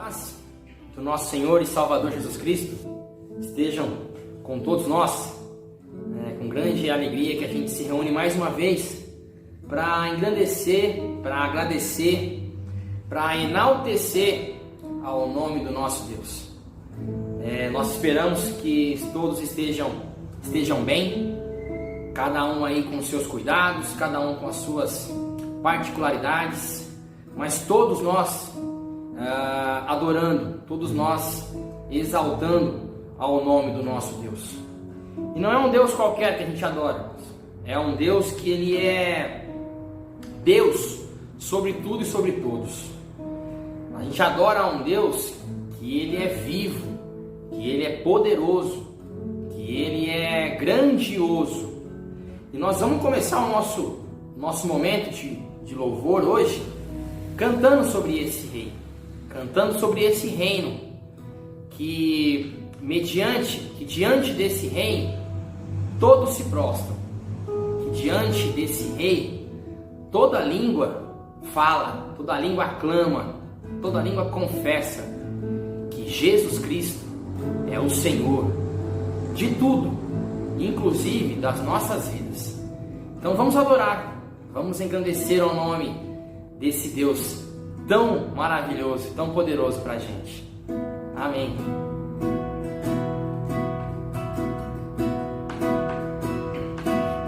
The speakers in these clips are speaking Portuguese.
paz do nosso Senhor e Salvador Jesus Cristo estejam com todos nós, com grande alegria que a gente se reúne mais uma vez para engrandecer, para agradecer, para enaltecer ao nome do nosso Deus. Nós esperamos que todos estejam bem, cada um aí com seus cuidados, cada um com as suas particularidades, mas todos nós adorando, todos nós exaltando ao nome do nosso Deus. E não é um Deus qualquer que a gente adora, é um Deus que Ele é Deus sobre tudo e sobre todos. A gente adora um Deus que Ele é vivo, que Ele é poderoso, que Ele é grandioso. E nós vamos começar o nosso momento de louvor hoje cantando sobre esse rei, cantando sobre esse reino, que diante desse rei todos se prostram, que diante desse rei toda língua fala, toda língua aclama, toda língua confessa que Jesus Cristo é o Senhor de tudo, inclusive das nossas vidas. Então vamos adorar, vamos engrandecer o nome desse Deus tão maravilhoso, tão poderoso para a gente. Amém.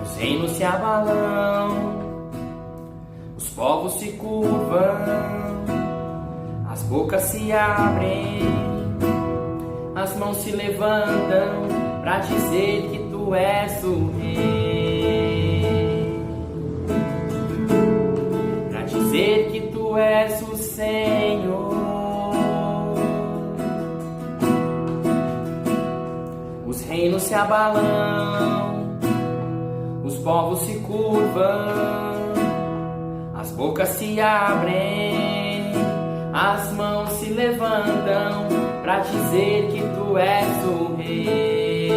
Os reinos se abalam, os povos se curvam, as bocas se abrem, as mãos se levantam para dizer que tu és o rei, para dizer que tu és o Senhor. Os reinos se abalam, os povos se curvam, as bocas se abrem, as mãos se levantam para dizer que tu és o rei,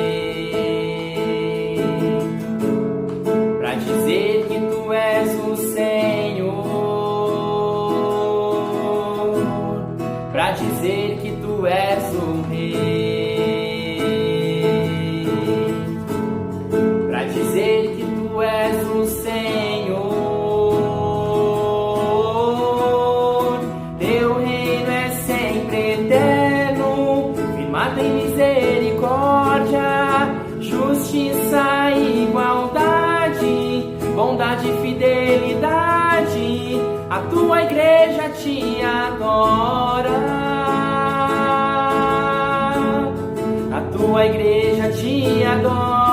para dizer que tu és o Senhor, para dizer que tu és o rei, para dizer que tu és o Senhor. Teu reino é sempre eterno, firmado em misericórdia, justiça e igualdade, bondade e fidelidade. A tua igreja te adora, a tua igreja te adora.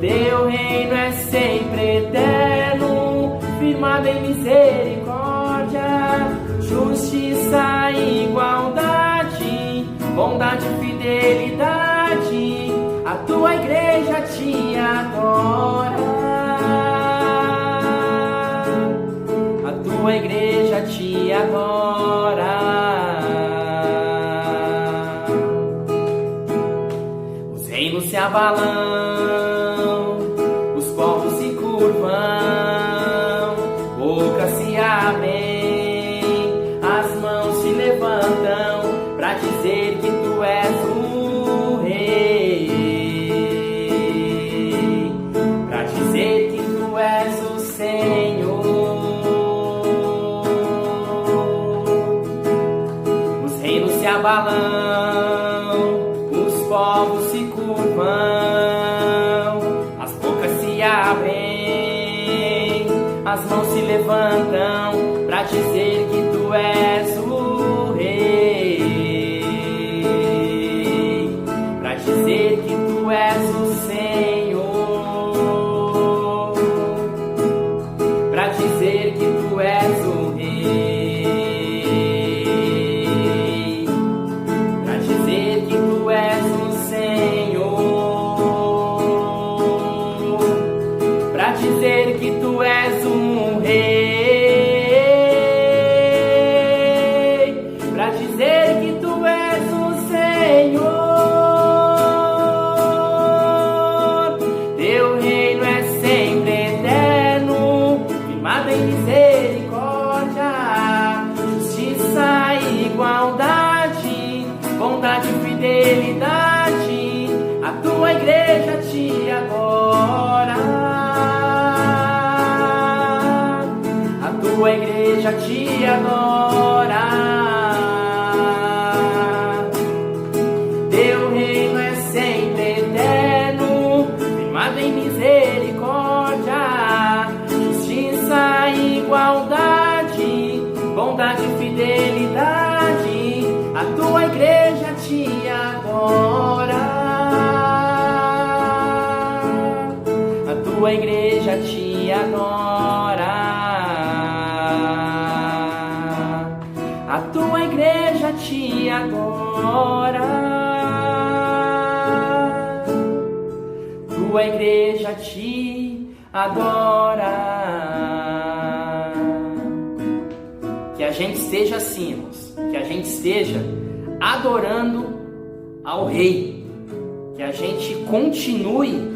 Teu reino é sempre eterno, firmado em misericórdia, justiça e igualdade, bondade e fidelidade. A tua igreja te adora, a tua igreja te adora. Os reinos se abalam, os povos se curvam, bocas se abrem, as mãos se levantam para dizer que tu és o rei, para dizer que tu és o Senhor. Os reinos se abalam, os povos se curvam, as bocas se abrem, as mãos se levantam para dizer que tu és o rei, para dizer que tu és o Senhor, para dizer que tu és o rei, para dizer que tu és o Senhor, para dizer que tu és um rei. bondade e fidelidade, a tua igreja te adora. A tua igreja te adora. Teu reino é sempre eterno, firmado em misericórdia, justiça e igualdade, bondade e fidelidade, a tua igreja te adora. A tua igreja te adora. A tua igreja te adora. Tua igreja te adora. Que a gente esteja assim, irmãos. Que a gente esteja adorando ao Rei. Que a gente continue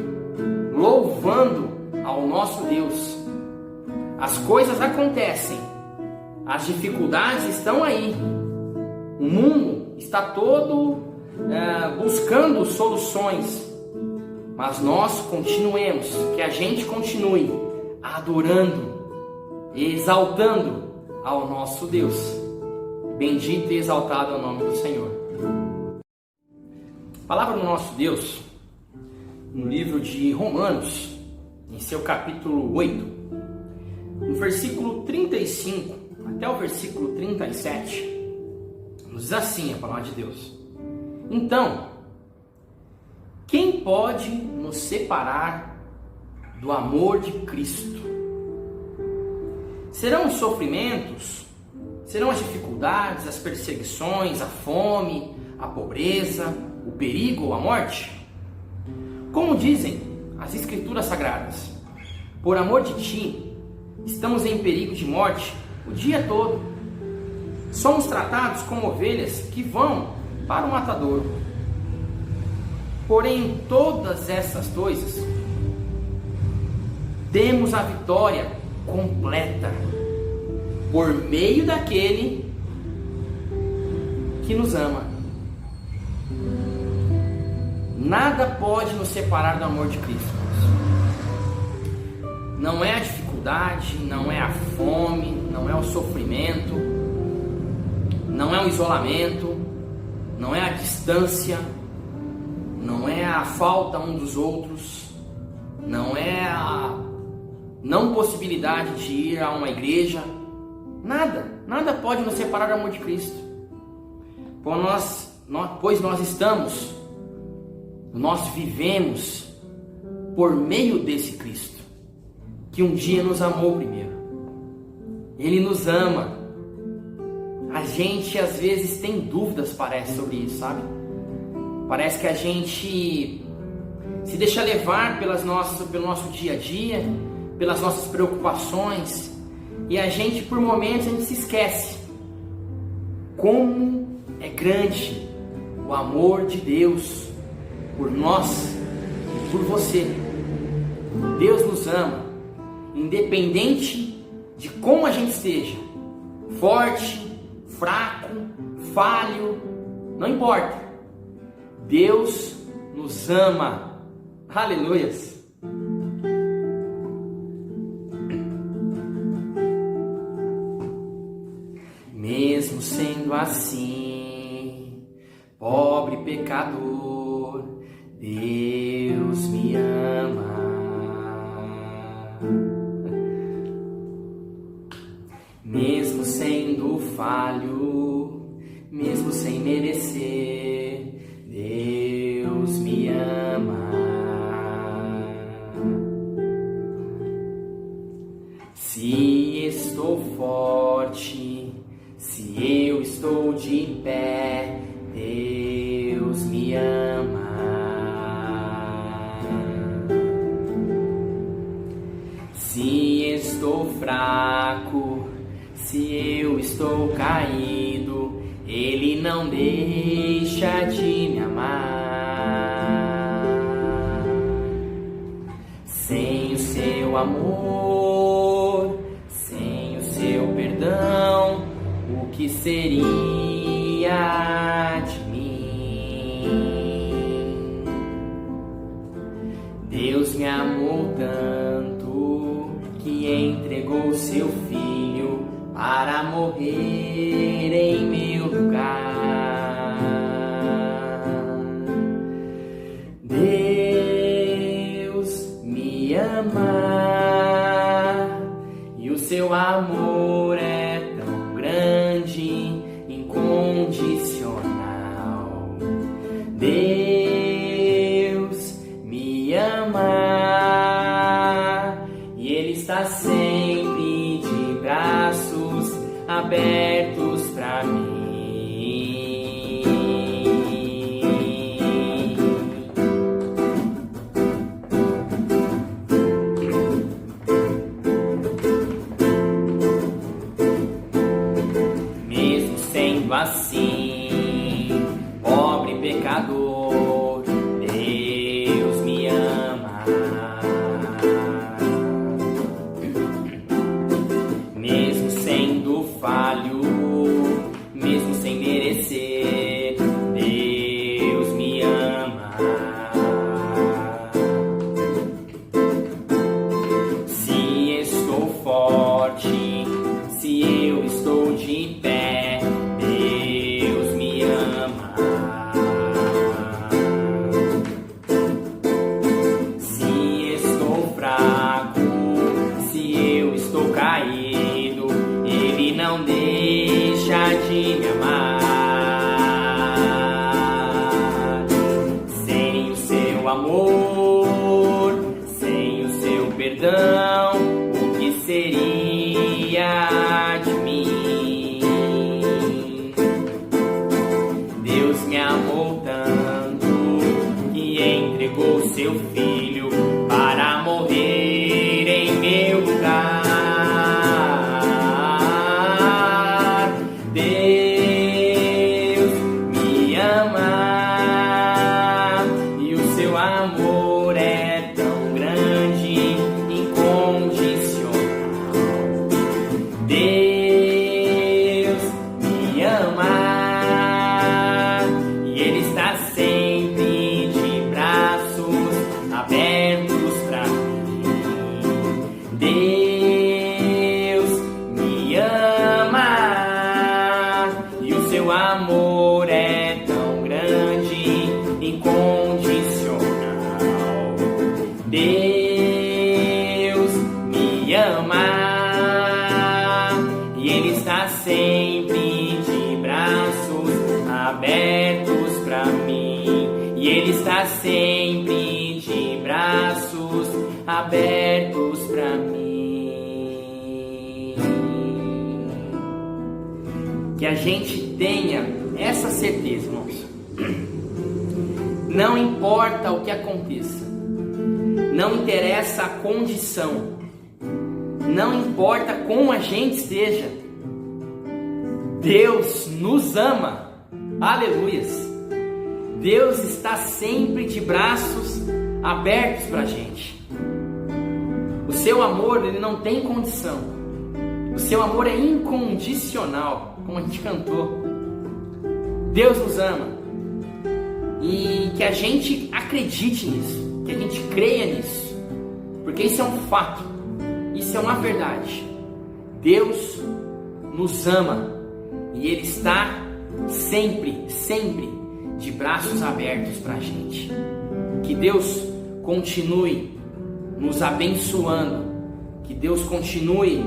louvando ao nosso Deus. As coisas acontecem. As dificuldades estão aí. O mundo está todo buscando soluções. Mas nós continuemos, que a gente continue adorando, exaltando ao nosso Deus. Bendito e exaltado é o nome do Senhor. A palavra do nosso Deus, no livro de Romanos, em seu capítulo 8, no versículo 35 até o versículo 37, nos diz assim a palavra de Deus: então, quem pode nos separar do amor de Cristo? Serão os sofrimentos? Serão as dificuldades, as perseguições, a fome, a pobreza, o perigo ou a morte? Como dizem as Escrituras Sagradas, por amor de ti, estamos em perigo de morte o dia todo. Somos tratados como ovelhas que vão para o matadouro. Porém, todas essas coisas, temos a vitória completa por meio daquele que nos ama. Nada pode nos separar do amor de Cristo. Não é a dificuldade, não é a fome, não é o sofrimento, não é o isolamento, não é a distância, não é a falta um dos outros, não é a não possibilidade de ir a uma igreja. Nada pode nos separar do amor de Cristo. Pois nós estamos, nós vivemos por meio desse Cristo, que um dia nos amou primeiro. Ele nos ama. A gente às vezes tem dúvidas, parece, sobre isso, sabe? Parece que a gente se deixa levar pelo nosso dia a dia, pelas nossas preocupações, e a gente, por momentos, a gente se esquece como é grande o amor de Deus por nós e por você. Deus nos ama, independente de como a gente esteja, forte, fraco, falho, não importa. Deus nos ama. Aleluias. Mesmo sendo assim, pobre pecador, Deus me ama. Mesmo sendo falho, mesmo sem merecer, Deus me ama. Se estou forte, se eu estou de pé, Deus me ama. Se estou fraco, se eu estou caído, Ele não deixa de me amar. Sem o seu amor, sem o seu perdão, o que seria de mim? abertos para mim. Mesmo sendo assim, pobre pecador, Deus me ama. Mesmo sendo falho, mesmo sem merecer, Deus me ama. Se estou forte, se eu estou de pé, Deus me ama. Se estou fraco, se eu estou caído, Ele não deixa de me amar. Sem o seu amor, sem o seu perdão, o que seria de mim? Deus me amou tanto que entregou seu filho para morrer em meu lugar. Deus me ama e o seu amor é tão grande, incondicional. Deus me ama e Ele está sempre de braços abertos para mim. Deus me ama e o seu amor é tão grande, incondicional. Deus me ama e Ele está sempre de braços abertos para mim. E Ele está sempre de braços abertos para mim. Que a gente tenha essa certeza, irmãos. Não importa o que aconteça, não interessa a condição, não importa como a gente esteja, Deus nos ama. Aleluias! Deus está sempre de braços abertos para a gente. O seu amor, ele não tem condição. O seu amor é incondicional, como a gente cantou. Deus nos ama. E que a gente acredite nisso, que a gente creia nisso, porque isso é um fato, isso é uma verdade. Deus nos ama e Ele está sempre, sempre de braços abertos para a gente. Que Deus continue nos abençoando, que Deus continue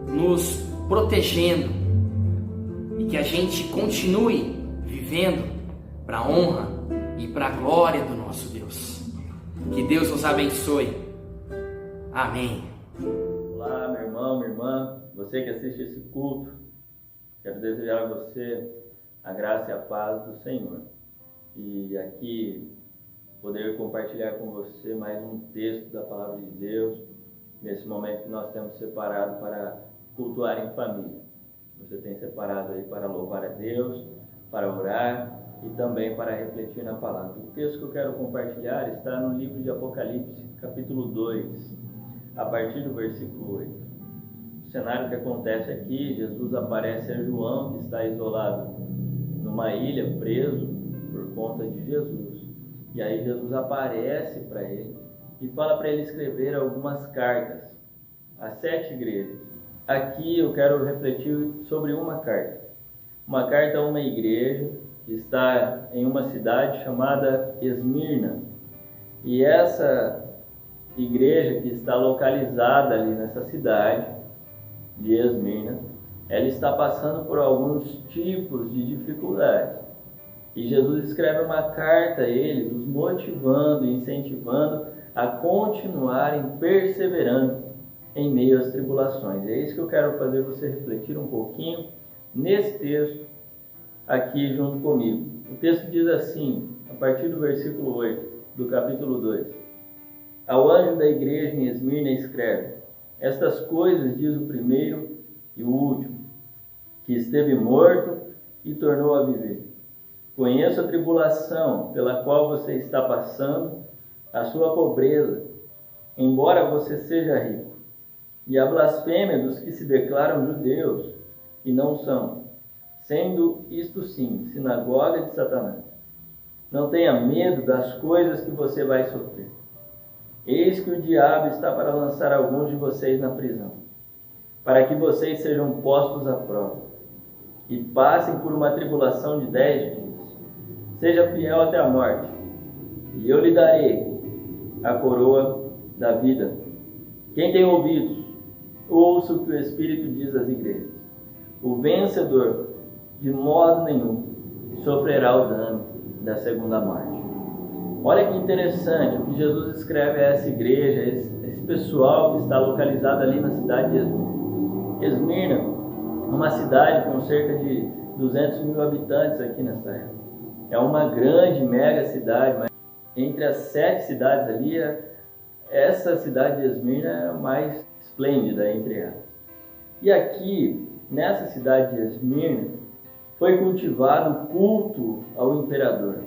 nos protegendo e que a gente continue vivendo para a honra e para a glória do nosso Deus. Que Deus nos abençoe. Amém. Olá, meu irmão, minha irmã, você que assiste esse culto, quero desejar a você a graça e a paz do Senhor. E aqui poder compartilhar com você mais um texto da Palavra de Deus, nesse momento que nós temos separado para cultuar em família. Você tem separado aí para louvar a Deus, para orar e também para refletir na palavra. O texto que eu quero compartilhar está no livro de Apocalipse, capítulo 2, a partir do versículo 8. O cenário que acontece aqui, Jesus aparece a João, que está isolado numa ilha, preso por conta de Jesus. E aí Jesus aparece para ele e fala para ele escrever algumas cartas às 7 igrejas. Aqui eu quero refletir sobre uma carta. Uma carta a uma igreja que está em uma cidade chamada Esmirna. E essa igreja que está localizada ali nessa cidade de Esmirna, ela está passando por alguns tipos de dificuldades. E Jesus escreve uma carta a eles, os motivando e incentivando a continuarem perseverando em meio às tribulações. É isso que eu quero fazer você refletir um pouquinho nesse texto aqui junto comigo. O texto diz assim, a partir do versículo 8 do capítulo 2: Ao anjo da igreja em Esmirna escreve: Estas coisas diz o primeiro e o último, que esteve morto e tornou a viver. Conheço a tribulação pela qual você está passando, a sua pobreza, embora você seja rico, e a blasfêmia dos que se declaram judeus e não são, sendo isto sim, sinagoga de Satanás. Não tenha medo das coisas que você vai sofrer. Eis que o diabo está para lançar alguns de vocês na prisão, para que vocês sejam postos à prova, e passem por uma tribulação de 10 dias. Seja fiel até a morte, e eu lhe darei a coroa da vida. Quem tem ouvidos, ouça o que o Espírito diz às igrejas. O vencedor, de modo nenhum, sofrerá o dano da segunda morte. Olha que interessante o que Jesus escreve a essa igreja, esse pessoal que está localizado ali na cidade de Esmirna. Esmirna, uma cidade com cerca de 200 mil habitantes aqui nessa época. É uma grande, mega cidade, mas entre as 7 cidades ali, essa cidade de Esmirna é a mais esplêndida entre elas. E aqui, nessa cidade de Esmirna, foi cultivado o culto ao imperador.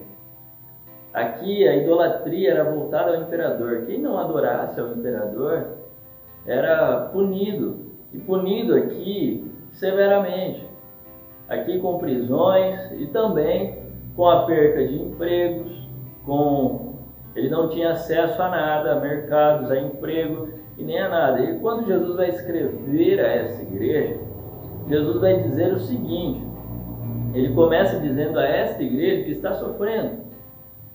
Aqui a idolatria era voltada ao imperador. Quem não adorasse ao imperador era punido. E punido aqui severamente. Aqui com prisões e também com a perca de empregos, ele não tinha acesso a nada, a mercados, a emprego e nem a nada. E quando Jesus vai escrever a essa igreja, Jesus vai dizer o seguinte: ele começa dizendo a esta igreja que está sofrendo.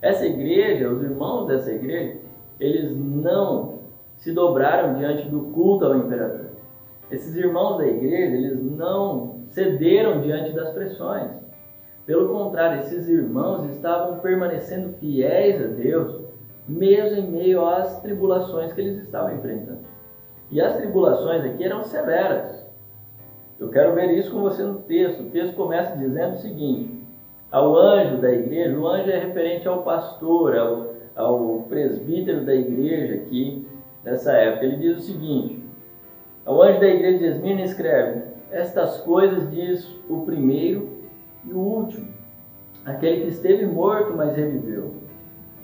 Essa igreja, os irmãos dessa igreja, eles não se dobraram diante do culto ao imperador. Esses irmãos da igreja, eles não cederam diante das pressões. Pelo contrário, esses irmãos estavam permanecendo fiéis a Deus, mesmo em meio às tribulações que eles estavam enfrentando. E as tribulações aqui eram severas. Eu quero ver isso com você no texto. O texto começa dizendo o seguinte: ao anjo da igreja, o anjo é referente ao pastor, ao presbítero da igreja aqui nessa época. Ele diz o seguinte: ao anjo da igreja de Esmirna escreve: estas coisas diz o primeiro e o último, aquele que esteve morto, mas reviveu.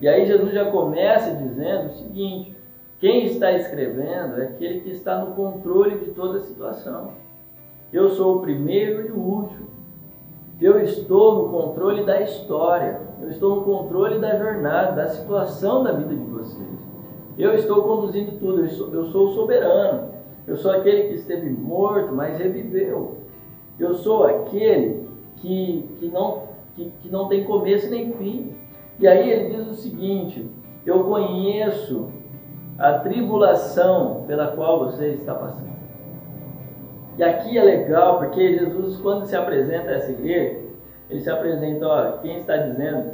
E aí Jesus já começa dizendo o seguinte: quem está escrevendo é aquele que está no controle de toda a situação. Eu sou o primeiro e o último. Eu estou no controle da história. Eu estou no controle da jornada, da situação da vida de vocês. Eu estou conduzindo tudo. Eu sou o soberano. Eu sou aquele que esteve morto, mas reviveu. Eu sou aquele que não tem começo nem fim. E aí ele diz o seguinte: eu conheço a tribulação pela qual você está passando. E aqui é legal, porque Jesus, quando se apresenta a essa igreja, ele se apresenta, quem está dizendo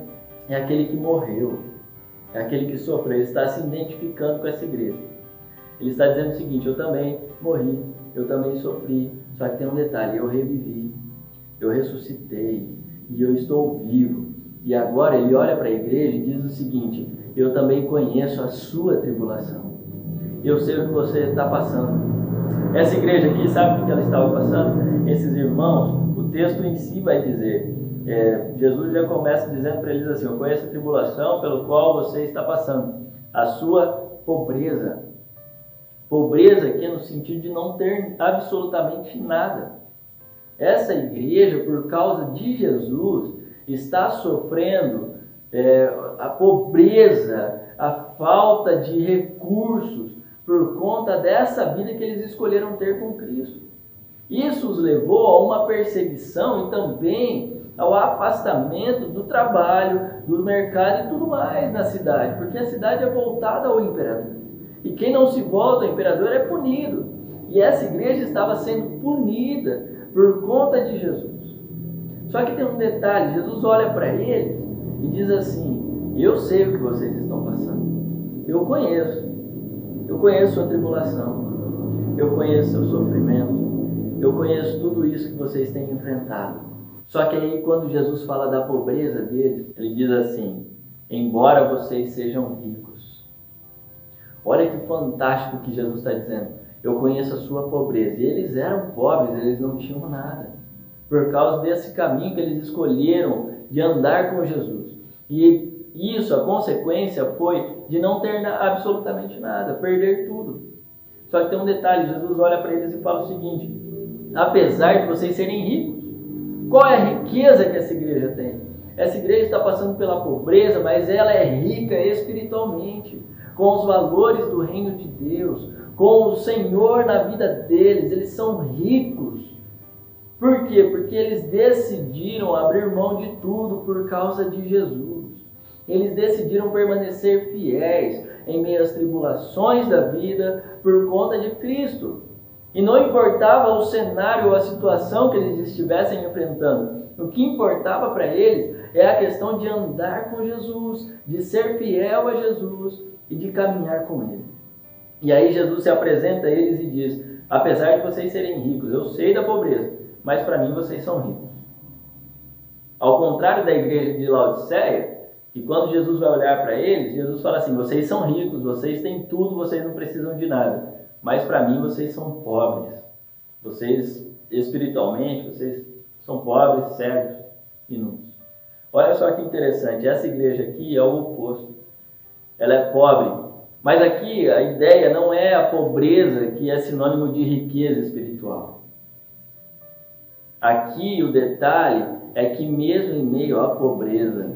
é aquele que morreu, é aquele que sofreu. Ele está se identificando com essa igreja. Ele está dizendo o seguinte: eu também morri, eu também sofri, só que tem um detalhe: eu revivi, eu ressuscitei e eu estou vivo. E agora ele olha para a igreja e diz o seguinte: eu também conheço a sua tribulação, eu sei o que você está passando. Essa igreja aqui, sabe o que ela estava passando? Esses irmãos, o texto em si vai dizer, Jesus já começa dizendo para eles assim: eu conheço a tribulação pelo qual você está passando, a sua pobreza. Pobreza aqui no sentido de não ter absolutamente nada. Essa igreja, por causa de Jesus, está sofrendo a pobreza, a falta de recursos, por conta dessa vida que eles escolheram ter com Cristo. Isso os levou a uma perseguição e também ao afastamento do trabalho, do mercado e tudo mais na cidade, porque a cidade é voltada ao imperador. E quem não se volta ao imperador é punido. E essa igreja estava sendo punida por conta de Jesus. Só que tem um detalhe: Jesus olha para eles e diz assim: eu sei o que vocês estão passando, eu conheço a tribulação, eu conheço o seu sofrimento, eu conheço tudo isso que vocês têm enfrentado. Só que aí quando Jesus fala da pobreza deles, ele diz assim, embora vocês sejam ricos. Olha que fantástico que Jesus está dizendo. Eu conheço a sua pobreza. E eles eram pobres, eles não tinham nada. Por causa desse caminho que eles escolheram de andar com Jesus. E isso, a consequência foi de não ter absolutamente nada, perder tudo. Só que tem um detalhe, Jesus olha para eles e fala o seguinte, apesar de vocês serem ricos, qual é a riqueza que essa igreja tem? Essa igreja está passando pela pobreza, mas ela é rica espiritualmente, com os valores do reino de Deus, com o Senhor na vida deles, eles são ricos. Por quê? Porque eles decidiram abrir mão de tudo por causa de Jesus. Eles decidiram permanecer fiéis em meio às tribulações da vida por conta de Cristo. E não importava o cenário ou a situação que eles estivessem enfrentando. O que importava para eles é a questão de andar com Jesus, de ser fiel a Jesus e de caminhar com Ele. E aí Jesus se apresenta a eles e diz, apesar de vocês serem ricos, eu sei da pobreza, mas para mim vocês são ricos. Ao contrário da igreja de Laodiceia, que quando Jesus vai olhar para eles, Jesus fala assim, vocês são ricos, vocês têm tudo, vocês não precisam de nada. Mas para mim vocês são pobres. Vocês, espiritualmente, vocês são pobres, cegos e nus. Olha só que interessante, essa igreja aqui é o oposto. Ela é pobre. Mas aqui a ideia não é a pobreza que é sinônimo de riqueza espiritual. Aqui o detalhe é que mesmo em meio à pobreza,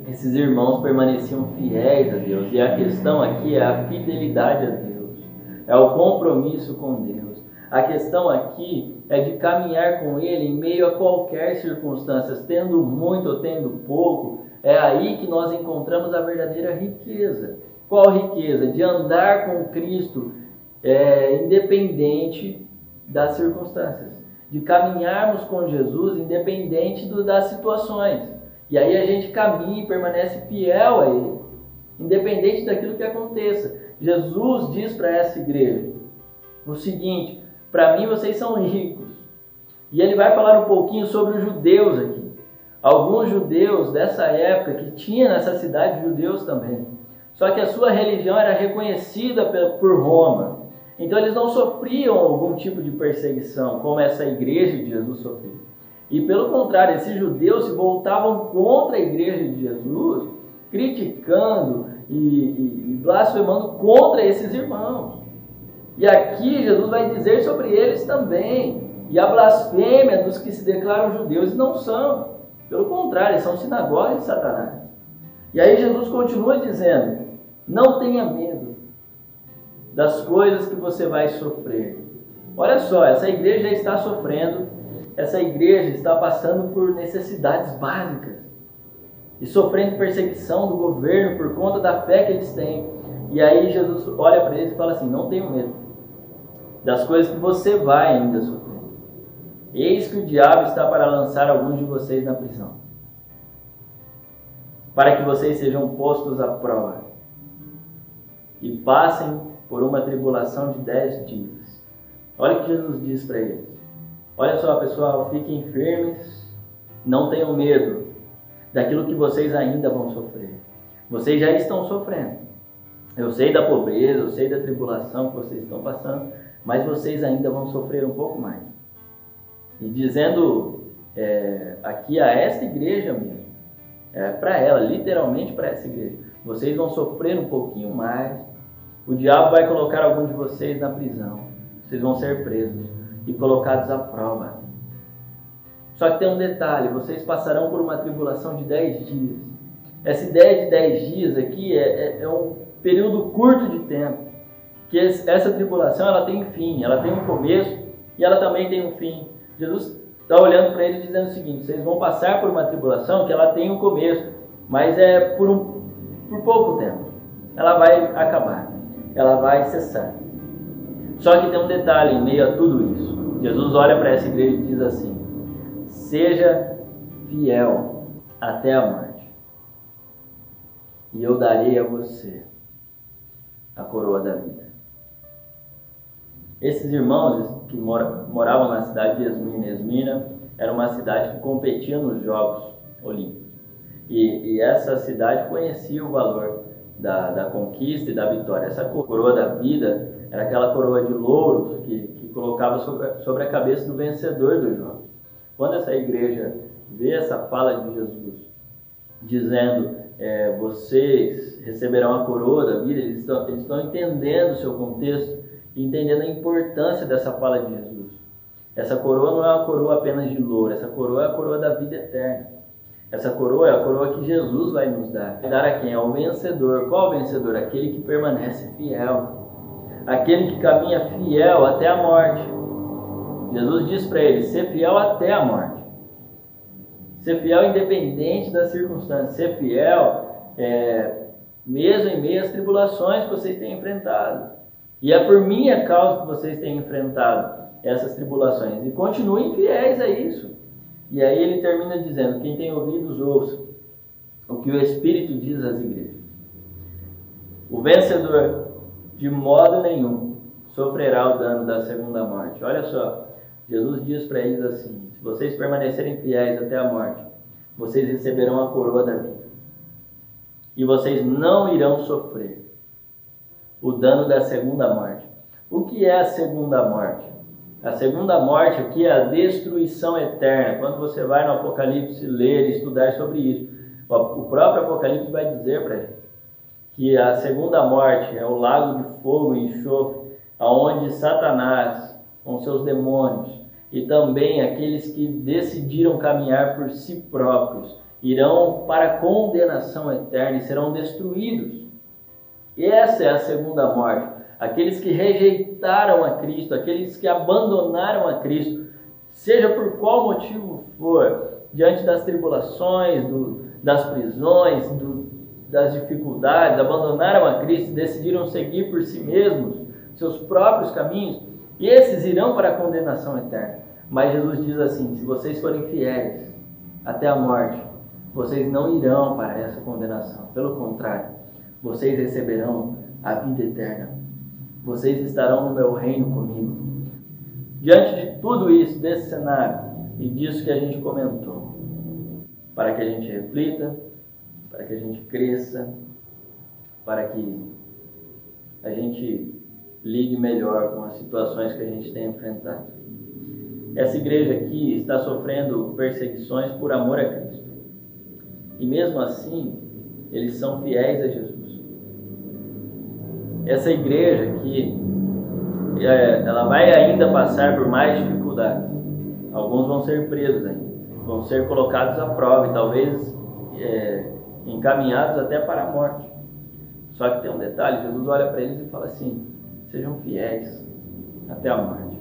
esses irmãos permaneciam fiéis a Deus. E a questão aqui é a fidelidade a Deus. É o compromisso com Deus. A questão aqui é de caminhar com Ele em meio a qualquer circunstância, tendo muito ou tendo pouco. É aí que nós encontramos a verdadeira riqueza. Qual riqueza? De andar com Cristo independente das circunstâncias. De caminharmos com Jesus independente das situações. E aí a gente caminha e permanece fiel a Ele, independente daquilo que aconteça. Jesus diz para essa igreja o seguinte, para mim vocês são ricos. E ele vai falar um pouquinho sobre os judeus aqui. Alguns judeus dessa época, que tinha nessa cidade judeus também. Só que a sua religião era reconhecida por Roma. Então eles não sofriam algum tipo de perseguição, como essa igreja de Jesus sofreu. E pelo contrário, esses judeus se voltavam contra a igreja de Jesus, criticando e blasfemando contra esses irmãos. E aqui Jesus vai dizer sobre eles também. E a blasfêmia dos que se declaram judeus não são. Pelo contrário, são sinagogas de Satanás. E aí Jesus continua dizendo, não tenha medo das coisas que você vai sofrer. Olha só, essa igreja já está sofrendo. Essa igreja está passando por necessidades básicas e sofrendo perseguição do governo por conta da fé que eles têm. E aí Jesus olha para eles e fala assim, não tenham medo das coisas que você vai ainda sofrer. Eis que o diabo está para lançar alguns de vocês na prisão, para que vocês sejam postos à prova e passem por uma tribulação de 10 dias. Olha o que Jesus diz para eles. Olha só, pessoal, fiquem firmes, não tenham medo daquilo que vocês ainda vão sofrer. Vocês já estão sofrendo. Eu sei da pobreza, eu sei da tribulação que vocês estão passando, mas vocês ainda vão sofrer um pouco mais. E dizendo aqui a esta igreja mesmo, para ela, literalmente para essa igreja, vocês vão sofrer um pouquinho mais, o diabo vai colocar alguns de vocês na prisão, vocês vão ser presos e colocados à prova. Só que tem um detalhe, vocês passarão por uma tribulação de 10 dias. Essa ideia de 10 dias aqui é um período curto de tempo, que essa tribulação ela tem fim, ela tem um começo e ela também tem um fim. Jesus está olhando para eles dizendo o seguinte, vocês vão passar por uma tribulação que ela tem um começo, mas é por pouco tempo. Ela vai acabar, ela vai cessar. Só que tem um detalhe em meio a tudo isso. Jesus olha para essa igreja e diz assim, seja fiel até a morte, e eu darei a você a coroa da vida. Esses irmãos que moravam na cidade de Esmirna. Esmirna era uma cidade que competia nos Jogos Olímpicos. E essa cidade conhecia o valor da conquista e da vitória. Essa coroa da vida era aquela coroa de louros que colocava sobre a cabeça do vencedor dos jogos. Quando essa igreja vê essa fala de Jesus, dizendo, vocês receberão a coroa da vida, eles estão entendendo o seu contexto, entendendo a importância dessa fala de Jesus. Essa coroa não é uma coroa apenas de louro, essa coroa é a coroa da vida eterna. Essa coroa é a coroa que Jesus vai nos dar. Vai dar a quem? Ao vencedor. Qual o vencedor? Aquele que permanece fiel. Aquele que caminha fiel até a morte. Jesus diz para ele, ser fiel até a morte. Ser fiel independente das circunstâncias. Ser fiel mesmo em meio às tribulações que vocês têm enfrentado. E é por minha causa que vocês têm enfrentado essas tribulações. E continuem fiéis a isso. E aí ele termina dizendo, quem tem ouvidos ouça o que o Espírito diz às igrejas. O vencedor, de modo nenhum, sofrerá o dano da segunda morte. Olha só, Jesus diz para eles assim, se vocês permanecerem fiéis até a morte, vocês receberão a coroa da vida. E vocês não irão sofrer o dano da segunda morte. O que é a segunda morte? A segunda morte aqui é a destruição eterna. Quando você vai no Apocalipse ler e estudar sobre isso, o próprio Apocalipse vai dizer para a gente que a segunda morte é o lago de fogo e enxofre, onde Satanás, com seus demônios, e também aqueles que decidiram caminhar por si próprios, irão para a condenação eterna e serão destruídos. E essa é a segunda morte. Aqueles que rejeitaram a Cristo, aqueles que abandonaram a Cristo, seja por qual motivo for, diante das tribulações, das prisões, das dificuldades, abandonaram a Cristo e decidiram seguir por si mesmos seus próprios caminhos, e esses irão para a condenação eterna. Mas Jesus diz assim, se vocês forem fiéis até a morte, vocês não irão para essa condenação. Pelo contrário, vocês receberão a vida eterna. Vocês estarão no meu reino comigo. Diante de tudo isso, desse cenário e disso que a gente comentou, para que a gente reflita, para que a gente cresça, para que a gente lide melhor com as situações que a gente tem enfrentado. Essa igreja aqui está sofrendo perseguições por amor a Cristo. E mesmo assim, eles são fiéis a Jesus. Essa igreja aqui, ela vai ainda passar por mais dificuldades. Alguns vão ser presos ainda, vão ser colocados à prova e talvez encaminhados até para a morte. Só que tem um detalhe, Jesus olha para eles e fala assim, sejam fiéis até a morte.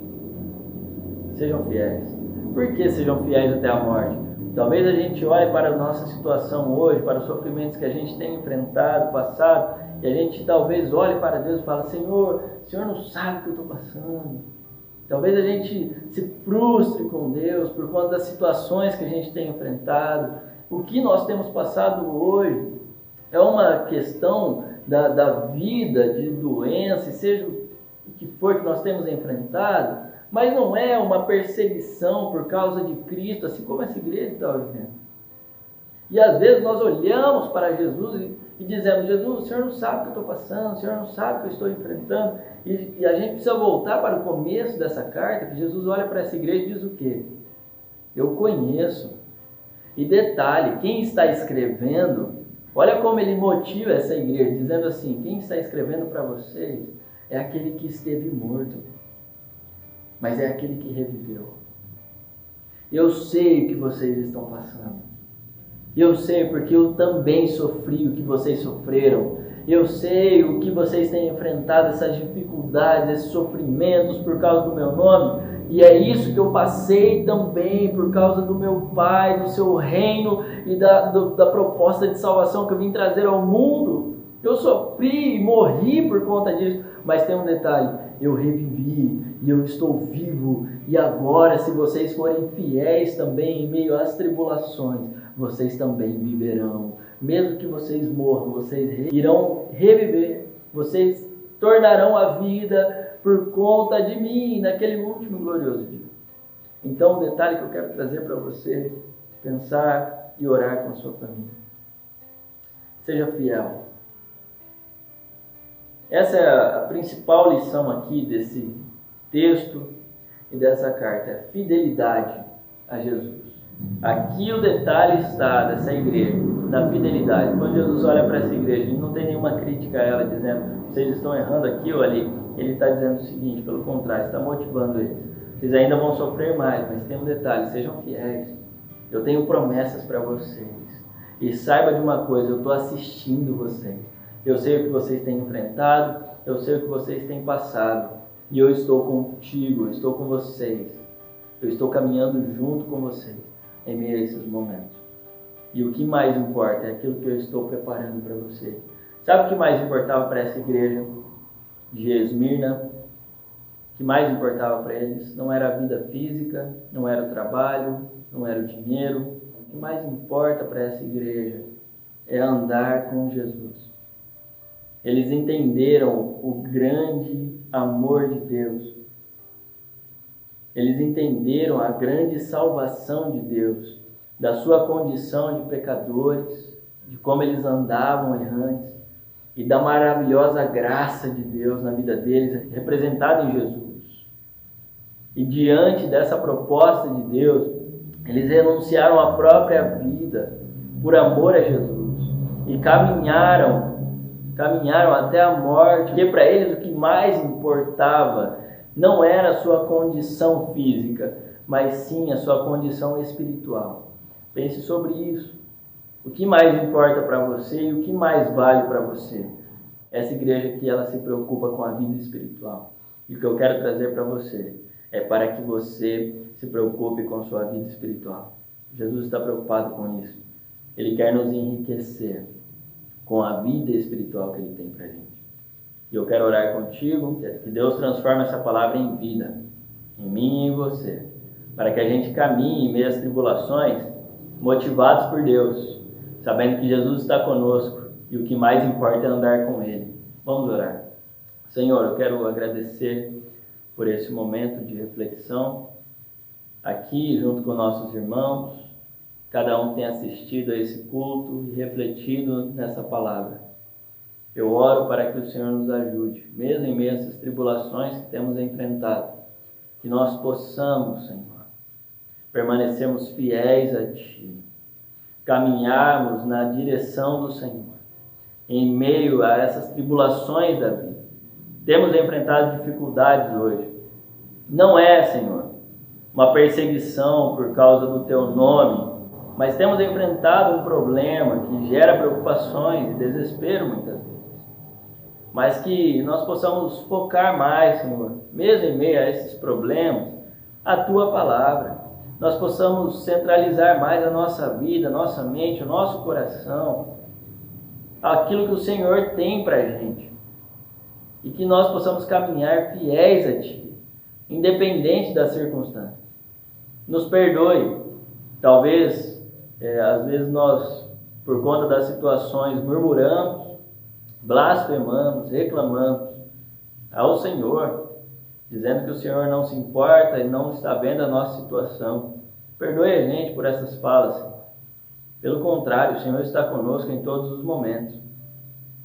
Sejam fiéis. Por que sejam fiéis até a morte? Talvez a gente olhe para a nossa situação hoje, para os sofrimentos que a gente tem enfrentado, passado, e a gente talvez olhe para Deus e fale, Senhor, o Senhor não sabe o que eu estou passando. Talvez a gente se frustre com Deus por conta das situações que a gente tem enfrentado. O que nós temos passado hoje é uma questão da vida, de doença, seja o que for que nós temos enfrentado, mas não é uma perseguição por causa de Cristo, assim como essa igreja está vivendo. E às vezes nós olhamos para Jesus e dizemos, Jesus, o Senhor não sabe o que eu estou passando, o Senhor não sabe o que eu estou enfrentando. E a gente precisa voltar para o começo dessa carta, que Jesus olha para essa igreja e diz o quê? Eu conheço. E detalhe, quem está escrevendo, olha como ele motiva essa igreja, dizendo assim, quem está escrevendo para vocês é aquele que esteve morto, mas é aquele que reviveu. Eu sei o que vocês estão passando. Eu sei porque eu também sofri o que vocês sofreram. Eu sei o que vocês têm enfrentado, essas dificuldades, esses sofrimentos por causa do meu nome. E é isso que eu passei também por causa do meu Pai, do seu reino e da proposta de salvação que eu vim trazer ao mundo. Eu sofri e morri por conta disso. Mas tem um detalhe, eu revivi e eu estou vivo. E agora, se vocês forem fiéis também em meio às tribulações, vocês também viverão. Mesmo que vocês morram, vocês irão reviver. Vocês tornarão a vida por conta de mim, naquele último glorioso dia. Então, um detalhe que eu quero trazer para você, pensar e orar com a sua família. Seja fiel. Essa é a principal lição aqui desse texto e dessa carta, é fidelidade a Jesus. Aqui o detalhe está dessa igreja, da fidelidade. Quando Jesus olha para essa igreja, ele não tem nenhuma crítica a ela, dizendo, vocês estão errando aqui ou ali. Ele está dizendo o seguinte, pelo contrário, está motivando eles. Vocês ainda vão sofrer mais, mas tem um detalhe, sejam fiéis. Eu tenho promessas para vocês. E saiba de uma coisa, eu estou assistindo vocês. Eu sei o que vocês têm enfrentado, eu sei o que vocês têm passado. E eu estou contigo, eu estou com vocês. Eu estou caminhando junto com vocês em meio a esses momentos. E o que mais importa é aquilo que eu estou preparando para você. Sabe o que mais importava para essa igreja de Esmirna? O que mais importava para eles não era a vida física, não era o trabalho, não era o dinheiro. O que mais importa para essa igreja é andar com Jesus. Eles entenderam o grande amor de Deus. Eles entenderam a grande salvação de Deus, da sua condição de pecadores, de como eles andavam errantes, e da maravilhosa graça de Deus na vida deles, representada em Jesus. E diante dessa proposta de Deus, eles renunciaram à própria vida por amor a Jesus e caminharam até a morte, porque para eles o que mais importava não era a sua condição física, mas sim a sua condição espiritual. Pense sobre isso. O que mais importa para você e o que mais vale para você? Essa igreja que ela se preocupa com a vida espiritual. E o que eu quero trazer para você é para que você se preocupe com a sua vida espiritual. Jesus está preocupado com isso. Ele quer nos enriquecer com a vida espiritual que Ele tem para a gente. E eu quero orar contigo, que Deus transforme essa palavra em vida, em mim e em você, para que a gente caminhe em meio às tribulações, motivados por Deus, sabendo que Jesus está conosco e o que mais importa é andar com Ele. Vamos orar. Senhor, eu quero agradecer por esse momento de reflexão, aqui junto com nossos irmãos. Cada um tem assistido a esse culto e refletido nessa palavra. Eu oro para que o Senhor nos ajude, mesmo em meio a essas tribulações que temos enfrentado, que nós possamos, Senhor, permanecermos fiéis a Ti, caminharmos na direção do Senhor, em meio a essas tribulações da vida. Temos enfrentado dificuldades hoje. Não é, Senhor, uma perseguição por causa do Teu nome, mas temos enfrentado um problema que gera preocupações e desespero muitas vezes. Mas que nós possamos focar mais, Senhor, mesmo em meio a esses problemas, a Tua palavra. Nós possamos centralizar mais a nossa vida, a nossa mente, o nosso coração, aquilo que o Senhor tem para a gente. E que nós possamos caminhar fiéis a Ti, independente das circunstâncias. Nos perdoe. Talvez, às vezes nós, por conta das situações, murmuramos, blasfemamos, reclamamos ao Senhor, dizendo que o Senhor não se importa e não está vendo a nossa situação. Perdoe a gente por essas falas. Pelo contrário, o Senhor está conosco em todos os momentos.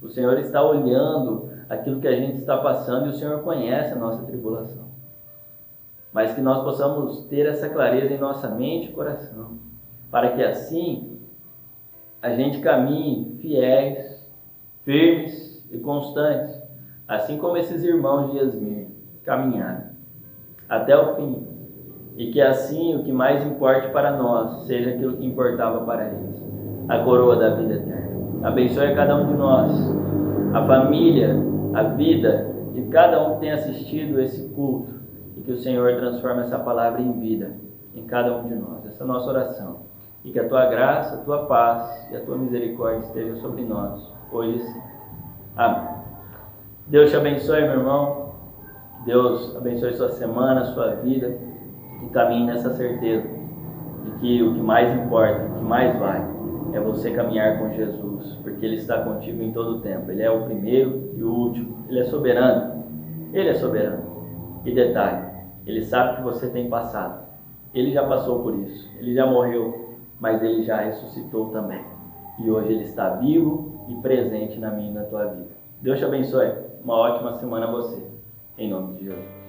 O Senhor está olhando aquilo que a gente está passando e o Senhor conhece a nossa tribulação. Mas que nós possamos ter essa clareza em nossa mente e coração, para que assim a gente caminhe fiéis, firmes e constantes, assim como esses irmãos de Esmirna caminharam até o fim, e que assim o que mais importe para nós seja aquilo que importava para eles, a coroa da vida eterna. Abençoe a cada um de nós, a família, a vida de cada um que tem assistido esse culto, e que o Senhor transforme essa palavra em vida em cada um de nós. Essa é a nossa oração. E que a Tua graça, a Tua paz e a Tua misericórdia estejam sobre nós, hoje e sim. Amém. Deus te abençoe, meu irmão. Deus abençoe sua semana, sua vida. E caminhe nessa certeza de que o que mais importa, o que mais vale, é você caminhar com Jesus, porque Ele está contigo em todo o tempo. Ele é o primeiro e o último. Ele é soberano. Ele é soberano. E detalhe, Ele sabe que você tem passado. Ele já passou por isso, Ele já morreu, mas Ele já ressuscitou também. E hoje Ele está vivo e presente na minha e na tua vida. Deus te abençoe. Uma ótima semana a você. Em nome de Jesus.